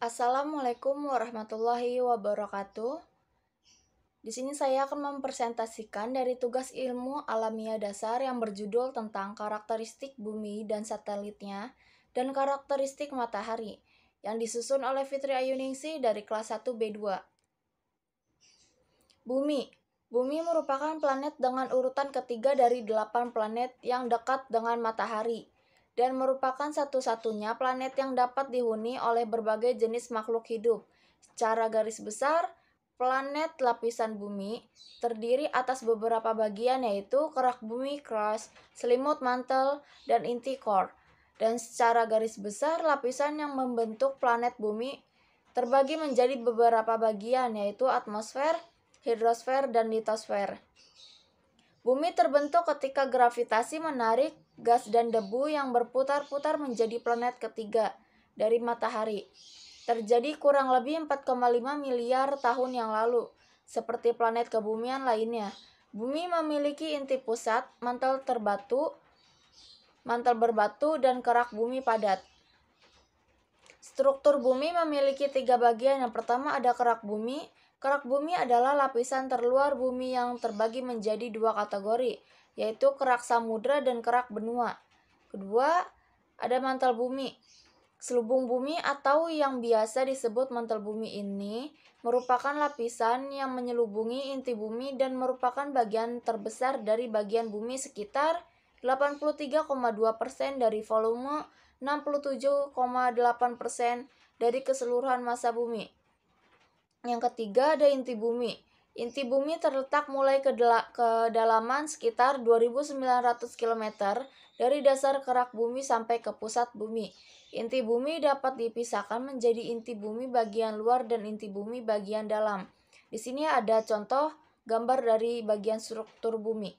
Assalamualaikum warahmatullahi wabarakatuh. Di sini saya akan mempresentasikan dari tugas ilmu alamiah dasar yang berjudul tentang karakteristik bumi dan satelitnya dan karakteristik matahari yang disusun oleh Fitri Ayuningsi dari kelas 1 B2. Bumi. Bumi merupakan planet dengan urutan ketiga dari 8 planet yang dekat dengan matahari dan merupakan satu-satunya planet yang dapat dihuni oleh berbagai jenis makhluk hidup. Secara garis besar, planet lapisan bumi terdiri atas beberapa bagian yaitu kerak bumi crust, selimut mantel, dan inti core. Dan secara garis besar, lapisan yang membentuk planet bumi terbagi menjadi beberapa bagian yaitu atmosfer, hidrosfer, dan litosfer. Bumi terbentuk ketika gravitasi menarik gas dan debu yang berputar-putar menjadi planet ketiga dari matahari. Terjadi kurang lebih 4,5 miliar tahun yang lalu. Seperti planet kebumian lainnya, bumi memiliki inti pusat, mantel berbatu, dan kerak bumi padat. Struktur bumi memiliki 3 bagian. Yang pertama ada kerak bumi. Kerak bumi adalah lapisan terluar bumi yang terbagi menjadi 2 kategori, yaitu kerak samudra dan kerak benua. Kedua, ada mantel bumi. Selubung bumi atau yang biasa disebut mantel bumi ini merupakan lapisan yang menyelubungi inti bumi dan merupakan bagian terbesar dari bagian bumi sekitar 83,2% dari volume, 67,8% dari keseluruhan massa bumi. Yang ketiga ada inti bumi. Inti bumi terletak mulai kedalaman sekitar 2.900 km dari dasar kerak bumi sampai ke pusat bumi. Inti bumi dapat dipisahkan menjadi inti bumi bagian luar dan inti bumi bagian dalam. Di sini ada contoh gambar dari bagian struktur bumi.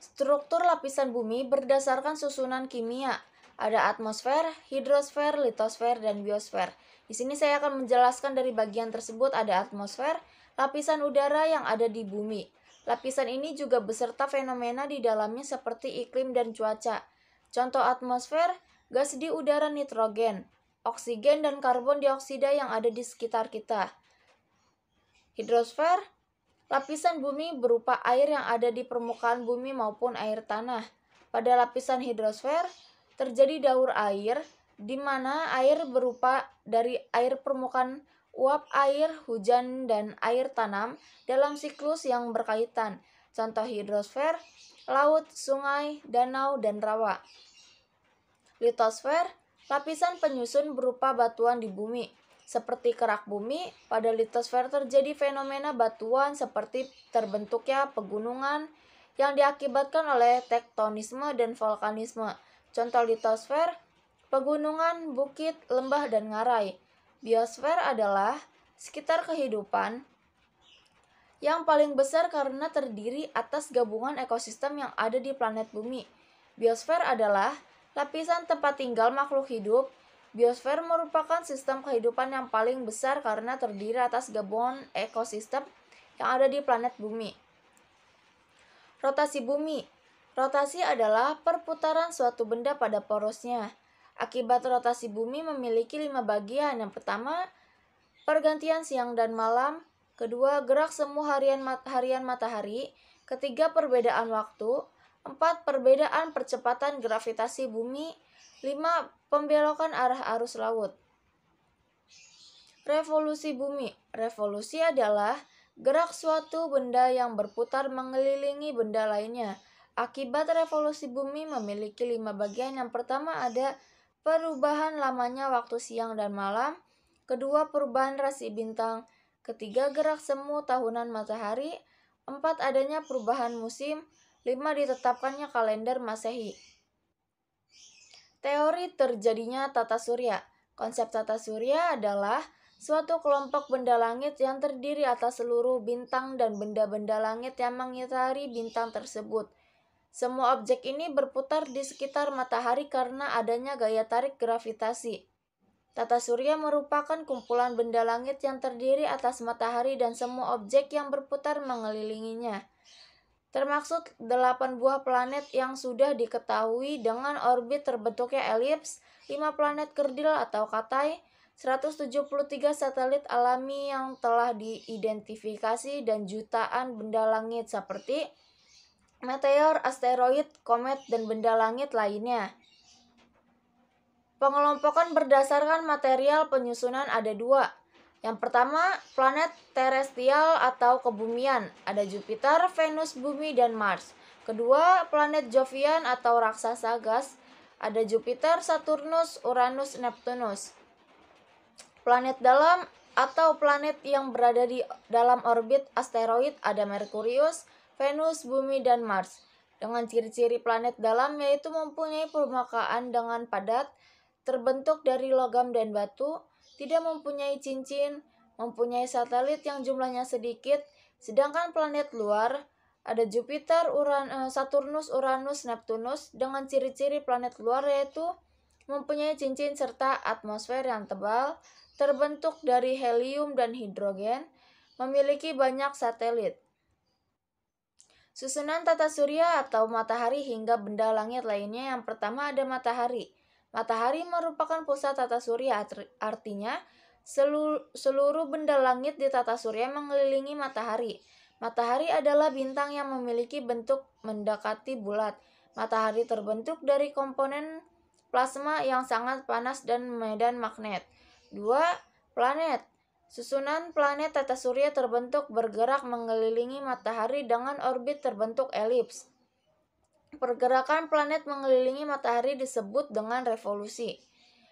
Struktur lapisan bumi berdasarkan susunan kimia. Ada atmosfer, hidrosfer, litosfer, dan biosfer. Di sini saya akan menjelaskan dari bagian tersebut. Ada atmosfer, lapisan udara yang ada di bumi. Lapisan ini juga beserta fenomena di dalamnya seperti iklim dan cuaca. Contoh atmosfer, gas di udara nitrogen, oksigen, dan karbon dioksida yang ada di sekitar kita. Hidrosfer, lapisan bumi berupa air yang ada di permukaan bumi maupun air tanah. Pada lapisan hidrosfer, terjadi daur air, di mana air berupa dari air permukaan, uap air, hujan, dan air tanam dalam siklus yang berkaitan. Contoh hidrosfer, laut, sungai, danau, dan rawa. Litosfer, lapisan penyusun berupa batuan di bumi. Seperti kerak bumi, pada litosfer terjadi fenomena batuan seperti terbentuknya pegunungan yang diakibatkan oleh tektonisme dan vulkanisme. Contoh litosfer, pegunungan, bukit, lembah, dan ngarai. Biosfer adalah sekitar kehidupan yang paling besar karena terdiri atas gabungan ekosistem yang ada di planet bumi. Biosfer adalah lapisan tempat tinggal makhluk hidup. Biosfer merupakan sistem kehidupan yang paling besar karena terdiri atas gabungan ekosistem yang ada di planet bumi. Rotasi bumi. Rotasi adalah perputaran suatu benda pada porosnya. Akibat rotasi bumi memiliki 5 bagian. Yang pertama, pergantian siang dan malam. Kedua, gerak semu harian matahari. Ketiga, perbedaan waktu. 4, perbedaan percepatan gravitasi bumi. 5, pembelokan arah arus laut. Revolusi bumi. Revolusi adalah gerak suatu benda yang berputar mengelilingi benda lainnya. Akibat revolusi bumi memiliki 5 bagian. Yang pertama ada perubahan lamanya waktu siang dan malam. Kedua, perubahan rasi bintang. Ketiga, gerak semu tahunan matahari. 4, adanya perubahan musim. 5, ditetapkannya kalender Masehi. Teori terjadinya tata surya. Konsep tata surya adalah suatu kelompok benda langit yang terdiri atas seluruh bintang dan benda-benda langit yang mengitari bintang tersebut. Semua objek ini berputar di sekitar matahari karena adanya gaya tarik gravitasi. Tata surya merupakan kumpulan benda langit yang terdiri atas matahari dan semua objek yang berputar mengelilinginya, termaksud 8 buah planet yang sudah diketahui dengan orbit terbentuknya elips, 5 planet kerdil atau katai, 173 satelit alami yang telah diidentifikasi, dan jutaan benda langit seperti meteor, asteroid, komet, dan benda langit lainnya. Pengelompokan berdasarkan material penyusunan ada dua. Yang pertama, planet terestrial atau kebumian. Ada Jupiter, Venus, Bumi, dan Mars. Kedua, planet Jovian atau raksasa gas. Ada Jupiter, Saturnus, Uranus, Neptunus. Planet dalam atau planet yang berada di dalam orbit asteroid ada Merkurius, Venus, Bumi, dan Mars. Dengan ciri-ciri planet dalam yaitu mempunyai permukaan dengan padat, terbentuk dari logam dan batu, tidak mempunyai cincin, mempunyai satelit yang jumlahnya sedikit, sedangkan planet luar ada Jupiter, Saturnus, Uranus, Neptunus dengan ciri-ciri planet luar yaitu mempunyai cincin serta atmosfer yang tebal, terbentuk dari helium dan hidrogen, memiliki banyak satelit. Susunan tata surya atau matahari hingga benda langit lainnya. Yang pertama ada matahari. Matahari merupakan pusat tata surya, artinya seluruh benda langit di tata surya mengelilingi matahari. Matahari adalah bintang yang memiliki bentuk mendekati bulat. Matahari terbentuk dari komponen plasma yang sangat panas dan medan magnet. 2. Planet. Susunan planet tata surya terbentuk bergerak mengelilingi matahari dengan orbit terbentuk elips. Pergerakan planet mengelilingi matahari disebut dengan revolusi.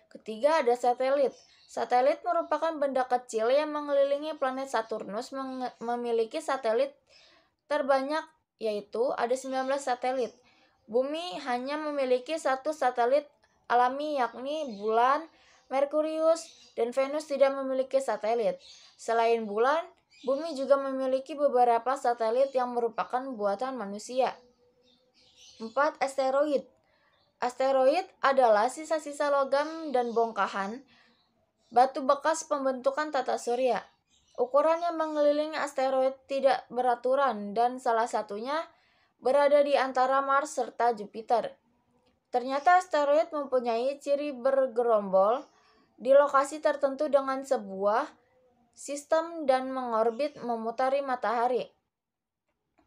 Ketiga ada satelit. Satelit merupakan benda kecil yang mengelilingi planet Saturnus, memiliki satelit terbanyak yaitu ada 19 satelit. Bumi hanya memiliki satu satelit alami yakni bulan. Merkurius dan Venus tidak memiliki satelit. Selain bulan, Bumi juga memiliki beberapa satelit yang merupakan buatan manusia. 4. Asteroid. Asteroid adalah sisa-sisa logam dan bongkahan batu bekas pembentukan tata surya. Ukuran yang mengelilingi asteroid tidak beraturan dan salah satunya berada di antara Mars serta Jupiter. Ternyata asteroid mempunyai ciri bergerombol di lokasi tertentu dengan sebuah sistem dan mengorbit memutari matahari.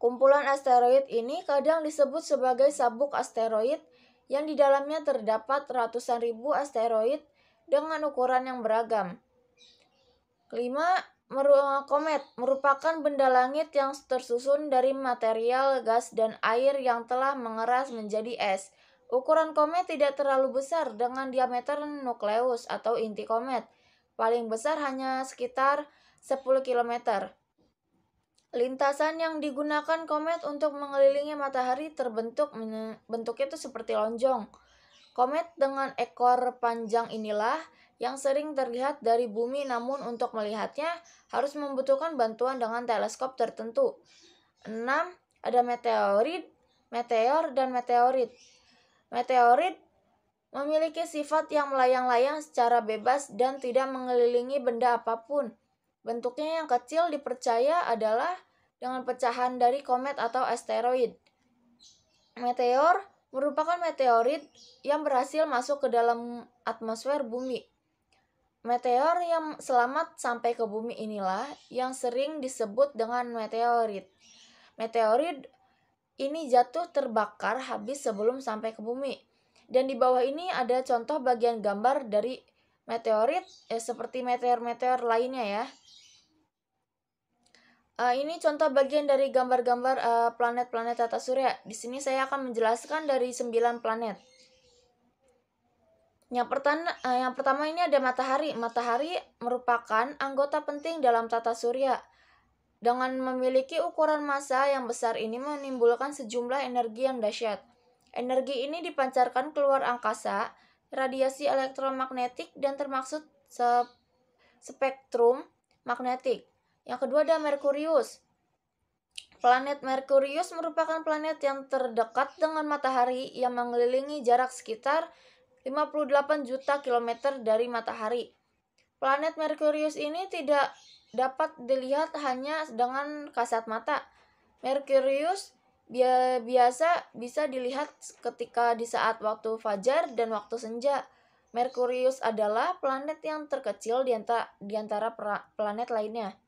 Kumpulan asteroid ini kadang disebut sebagai sabuk asteroid yang di dalamnya terdapat ratusan ribu asteroid dengan ukuran yang beragam. 5. Komet merupakan benda langit yang tersusun dari material gas dan air yang telah mengeras menjadi es. Ukuran komet tidak terlalu besar dengan diameter nukleus atau inti komet. Paling besar hanya sekitar 10 km. Lintasan yang digunakan komet untuk mengelilingi matahari bentuknya itu seperti lonjong. Komet dengan ekor panjang inilah yang sering terlihat dari bumi, namun untuk melihatnya harus membutuhkan bantuan dengan teleskop tertentu. 6. Ada meteor, dan meteorit. Meteorit memiliki sifat yang melayang-layang secara bebas dan tidak mengelilingi benda apapun. Bentuknya yang kecil dipercaya adalah dengan pecahan dari komet atau asteroid. Meteor merupakan meteorit yang berhasil masuk ke dalam atmosfer bumi. Meteor yang selamat sampai ke bumi inilah yang sering disebut dengan meteorit. Meteorit ini jatuh terbakar habis sebelum sampai ke bumi. Dan di bawah ini ada contoh bagian gambar dari meteorit seperti meteor-meteor lainnya ya. Ini contoh bagian dari gambar-gambar planet-planet tata surya. Di sini saya akan menjelaskan dari 9 planet. Yang pertama ini ada matahari. Matahari merupakan anggota penting dalam tata surya. Dengan memiliki ukuran massa yang besar ini menimbulkan sejumlah energi yang dahsyat. Energi ini dipancarkan keluar angkasa, radiasi elektromagnetik dan termaksud spektrum magnetik. Yang kedua ada Merkurius. Planet Merkurius merupakan planet yang terdekat dengan matahari yang mengelilingi jarak sekitar 58 juta kilometer dari matahari. Planet Merkurius ini tidak dapat dilihat hanya dengan kasat mata. Merkurius biasa bisa dilihat ketika di saat waktu fajar dan waktu senja. Merkurius adalah planet yang terkecil di antara planet lainnya.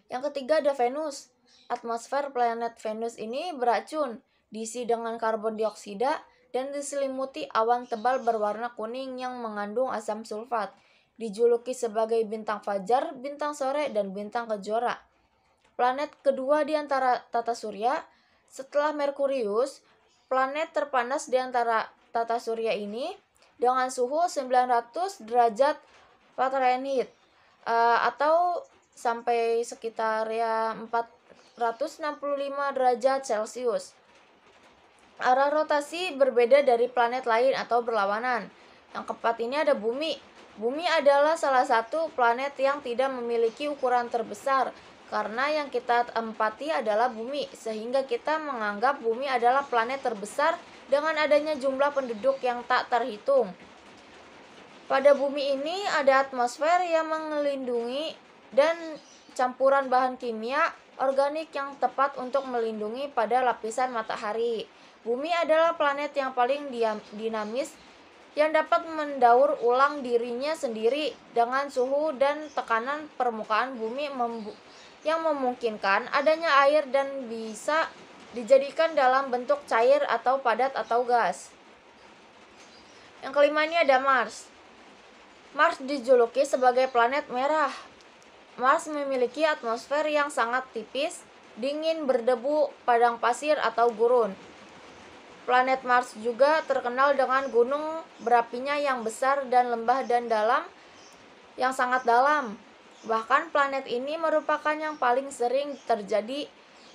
Yang ketiga ada Venus. Atmosfer planet Venus ini beracun, diisi dengan karbon dioksida dan diselimuti awan tebal berwarna kuning yang mengandung asam sulfat. Dijuluki sebagai bintang fajar, bintang sore, dan bintang kejora. Planet kedua di antara tata surya setelah Merkurius, planet terpanas di antara tata surya ini dengan suhu 900 derajat Fahrenheit atau sampai sekitar ya 465 derajat Celcius. Arah rotasi berbeda dari planet lain atau berlawanan. Yang keempat ini ada Bumi. Bumi adalah salah satu planet yang tidak memiliki ukuran terbesar karena yang kita empati adalah Bumi, sehingga kita menganggap Bumi adalah planet terbesar dengan adanya jumlah penduduk yang tak terhitung. Pada Bumi ini ada atmosfer yang melindungi dan campuran bahan kimia organik yang tepat untuk melindungi pada lapisan matahari. Bumi adalah planet yang paling dinamis yang dapat mendaur ulang dirinya sendiri dengan suhu dan tekanan permukaan bumi yang memungkinkan adanya air dan bisa dijadikan dalam bentuk cair atau padat atau gas. Yang kelima ini ada Mars. Mars dijuluki sebagai planet merah. Mars memiliki atmosfer yang sangat tipis, dingin, berdebu, padang pasir atau gurun. Planet Mars juga terkenal dengan gunung berapinya yang besar dan lembah dan dalam yang sangat dalam. Bahkan planet ini merupakan yang paling sering terjadi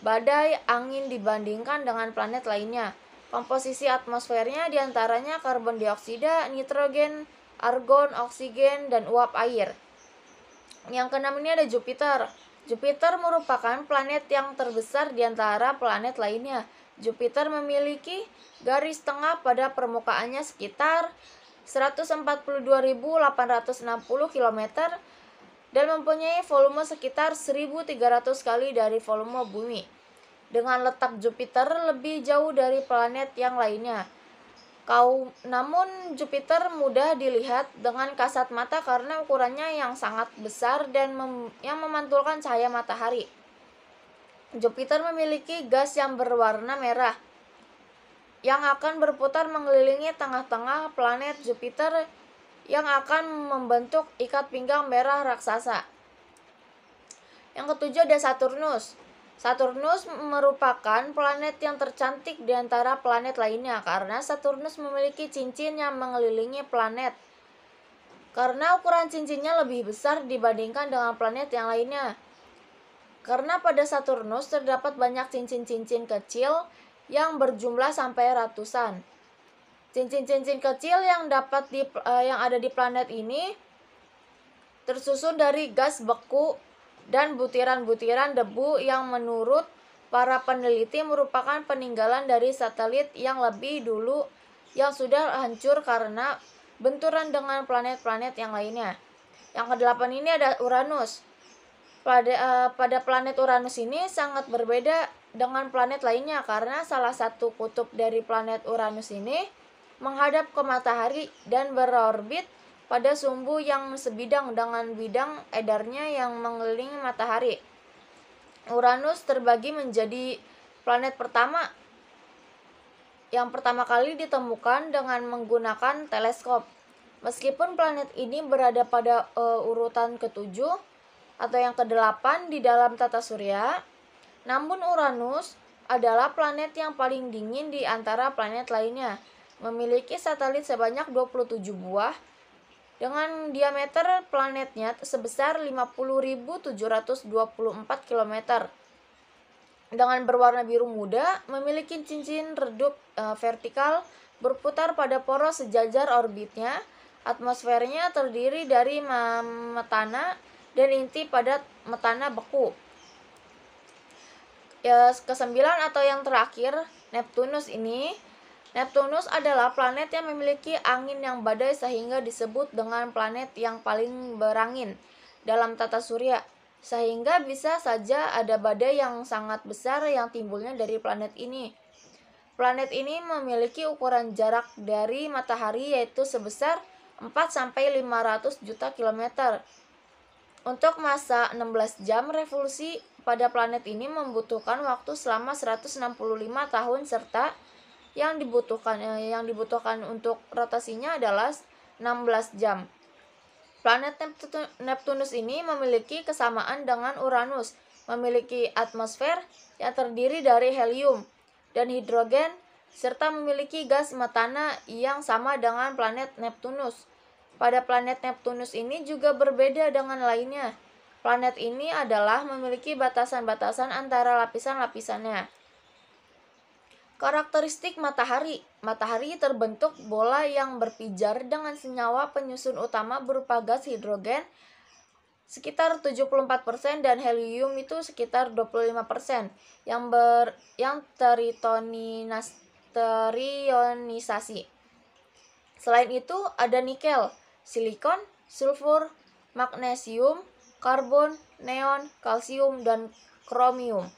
badai angin dibandingkan dengan planet lainnya. Komposisi atmosfernya diantaranya karbon dioksida, nitrogen, argon, oksigen, dan uap air. Yang keenam ini ada Jupiter. Jupiter merupakan planet yang terbesar di antara planet lainnya. Jupiter memiliki garis tengah pada permukaannya sekitar 142.860 km dan mempunyai volume sekitar 1.300 kali dari volume Bumi. Dengan letak Jupiter lebih jauh dari planet yang lainnya. Namun Jupiter mudah dilihat dengan kasat mata karena ukurannya yang sangat besar dan yang memantulkan cahaya matahari. Jupiter memiliki gas yang berwarna merah yang akan berputar mengelilingi tengah-tengah planet Jupiter yang akan membentuk ikat pinggang merah raksasa. Yang ketujuh ada Saturnus. Saturnus merupakan planet yang tercantik di antara planet lainnya karena Saturnus memiliki cincin yang mengelilingi planet. Karena ukuran cincinnya lebih besar dibandingkan dengan planet yang lainnya. Karena pada Saturnus terdapat banyak cincin-cincin kecil yang berjumlah sampai ratusan. Cincin-cincin kecil yang ada di planet ini tersusun dari gas beku dan butiran-butiran debu yang menurut para peneliti merupakan peninggalan dari satelit yang lebih dulu yang sudah hancur karena benturan dengan planet-planet yang lainnya. Yang kedelapan ini ada Uranus. Pada planet Uranus ini sangat berbeda dengan planet lainnya karena salah satu kutub dari planet Uranus ini menghadap ke matahari dan berorbit pada sumbu yang sebidang dengan bidang edarnya yang mengelilingi matahari. Uranus terbagi menjadi planet pertama yang pertama kali ditemukan dengan menggunakan teleskop. Meskipun planet ini berada pada urutan ketujuh atau yang ke-8 di dalam tata surya, namun Uranus adalah planet yang paling dingin di antara planet lainnya. Memiliki satelit sebanyak 27 buah dengan diameter planetnya sebesar 50.724 km. Dengan berwarna biru muda, memiliki cincin redup vertikal berputar pada poros sejajar orbitnya. Atmosfernya terdiri dari metana dan inti padat metana beku. Kesembilan atau yang terakhir, Neptunus ini. Neptunus adalah planet yang memiliki angin yang badai sehingga disebut dengan planet yang paling berangin dalam tata surya. Sehingga bisa saja ada badai yang sangat besar yang timbulnya dari planet ini. Planet ini memiliki ukuran jarak dari matahari yaitu sebesar 4-500 juta kilometer. Untuk masa 16 jam revolusi pada planet ini membutuhkan waktu selama 165 tahun serta yang dibutuhkan untuk rotasinya adalah 16 jam. Planet Neptunus ini memiliki kesamaan dengan Uranus, memiliki atmosfer yang terdiri dari helium dan hidrogen serta memiliki gas metana yang sama dengan planet Neptunus. Pada planet Neptunus ini juga berbeda dengan lainnya. Planet ini adalah memiliki batasan-batasan antara lapisan-lapisannya. Karakteristik matahari. Matahari terbentuk bola yang berpijar dengan senyawa penyusun utama berupa gas hidrogen sekitar 74% dan helium itu sekitar 25% yang terionisasi. Selain itu ada nikel, silikon, sulfur, magnesium, karbon, neon, kalsium, dan kromium.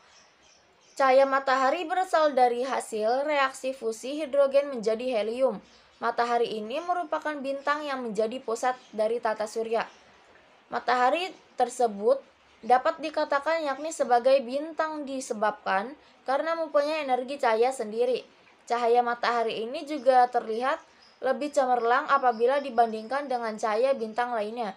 Cahaya matahari berasal dari hasil reaksi fusi hidrogen menjadi helium. Matahari ini merupakan bintang yang menjadi pusat dari tata surya. Matahari tersebut dapat dikatakan yakni sebagai bintang disebabkan karena mempunyai energi cahaya sendiri. Cahaya matahari ini juga terlihat lebih cemerlang apabila dibandingkan dengan cahaya bintang lainnya.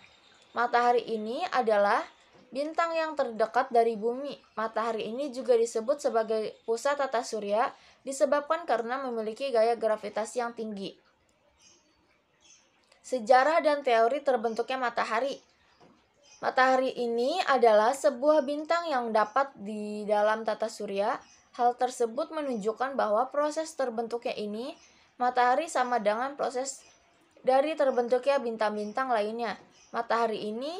Matahari ini adalah bintang yang terdekat dari bumi. Matahari ini juga disebut sebagai pusat tata surya disebabkan karena memiliki gaya gravitasi yang tinggi. Sejarah dan teori terbentuknya matahari. Matahari ini adalah sebuah bintang yang dapat di dalam tata surya. Hal tersebut menunjukkan bahwa proses terbentuknya ini matahari sama dengan proses dari terbentuknya bintang-bintang lainnya. Matahari ini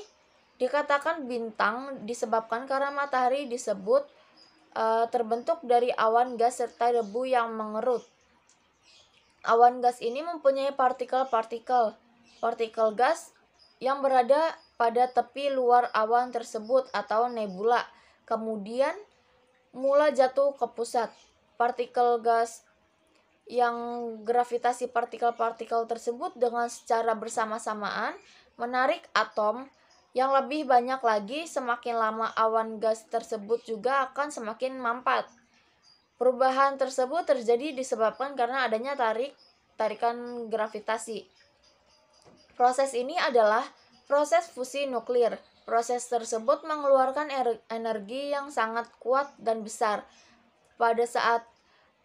dikatakan bintang disebabkan karena matahari disebut terbentuk dari awan gas serta debu yang mengerut. Awan gas ini mempunyai partikel-partikel. Partikel gas yang berada pada tepi luar awan tersebut atau nebula, kemudian mula jatuh ke pusat. Partikel gas yang gravitasi partikel-partikel tersebut dengan secara bersama-samaan menarik atom yang lebih banyak lagi. Semakin lama awan gas tersebut juga akan semakin mampat. Perubahan tersebut terjadi disebabkan karena adanya tarikan gravitasi. Proses ini adalah proses fusi nuklir. Proses tersebut mengeluarkan energi yang sangat kuat dan besar. Pada saat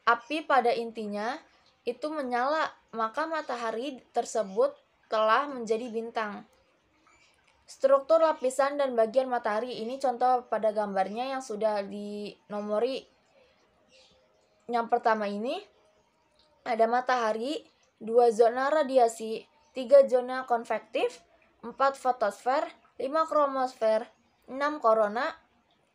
api pada intinya itu menyala, maka matahari tersebut telah menjadi bintang. Struktur lapisan dan bagian matahari ini contoh pada gambarnya yang sudah dinomori. Yang pertama ini ada matahari, 2 zona radiasi, 3 zona konvektif, 4 fotosfer, 5 kromosfer, 6 korona,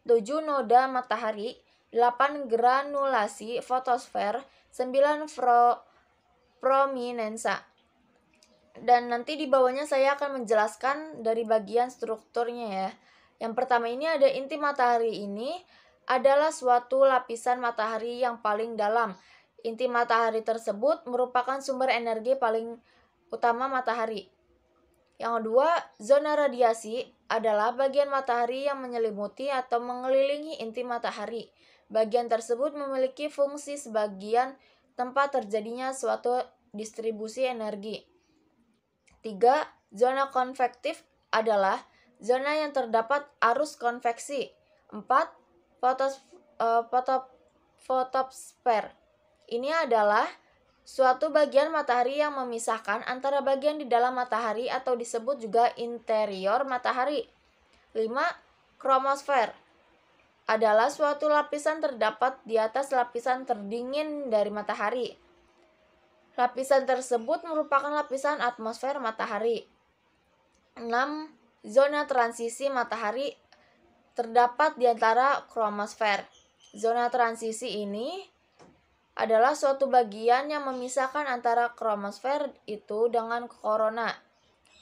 7 noda matahari, 8 granulasi fotosfer, 9 prominensa. Dan nanti di bawahnya saya akan menjelaskan dari bagian strukturnya ya. Yang pertama ini ada inti matahari ini adalah suatu lapisan matahari yang paling dalam. Inti matahari tersebut merupakan sumber energi paling utama matahari. Yang kedua, zona radiasi adalah bagian matahari yang menyelimuti atau mengelilingi inti matahari. Bagian tersebut memiliki fungsi sebagian tempat terjadinya suatu distribusi energi. 3. Zona konvektif adalah zona yang terdapat arus konveksi. 4. Fotosfer. Ini adalah suatu bagian matahari yang memisahkan antara bagian di dalam matahari atau disebut juga interior matahari. 5. Kromosfer adalah suatu lapisan terdapat di atas lapisan terdingin dari matahari. Lapisan tersebut merupakan lapisan atmosfer matahari. 6. Zona transisi matahari terdapat di antara kromosfer. Zona transisi ini adalah suatu bagian yang memisahkan antara kromosfer itu dengan korona.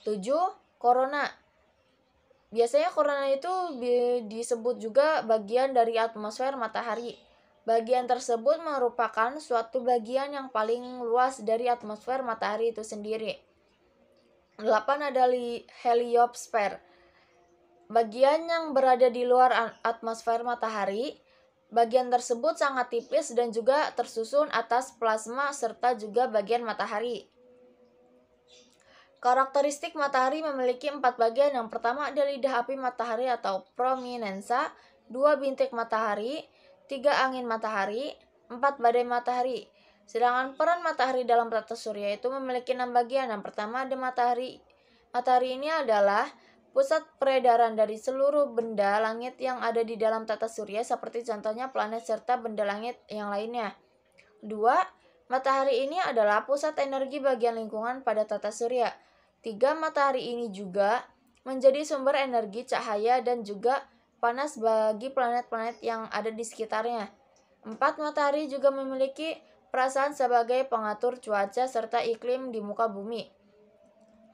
7. Korona. Biasanya korona itu disebut juga bagian dari atmosfer matahari. Bagian tersebut merupakan suatu bagian yang paling luas dari atmosfer matahari itu sendiri. 8 ada heliosfer. Bagian yang berada di luar atmosfer matahari. Bagian tersebut sangat tipis dan juga tersusun atas plasma serta juga bagian matahari. Karakteristik matahari memiliki 4 bagian. Yang pertama ada lidah api matahari atau prominensa, 2 bintik matahari, 3 angin matahari, 4 badai matahari. Sedangkan peran matahari dalam tata surya itu memiliki 6 bagian. Yang pertama ada matahari. Matahari ini adalah pusat peredaran dari seluruh benda langit yang ada di dalam tata surya, seperti contohnya planet serta benda langit yang lainnya. 2. Matahari ini adalah pusat energi bagian lingkungan pada tata surya. 3. Matahari ini juga menjadi sumber energi cahaya dan juga panas bagi planet-planet yang ada di sekitarnya. 4. Matahari juga memiliki perasaan sebagai pengatur cuaca serta iklim di muka bumi.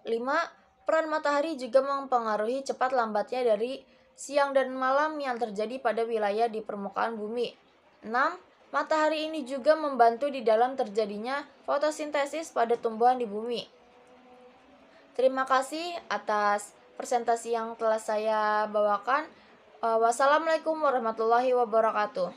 5. Peran matahari juga mempengaruhi cepat lambatnya dari siang dan malam yang terjadi pada wilayah di permukaan bumi. 6. Matahari ini juga membantu di dalam terjadinya fotosintesis pada tumbuhan di bumi. Terima kasih atas presentasi yang telah saya bawakan. Wassalamualaikum warahmatullahi wabarakatuh.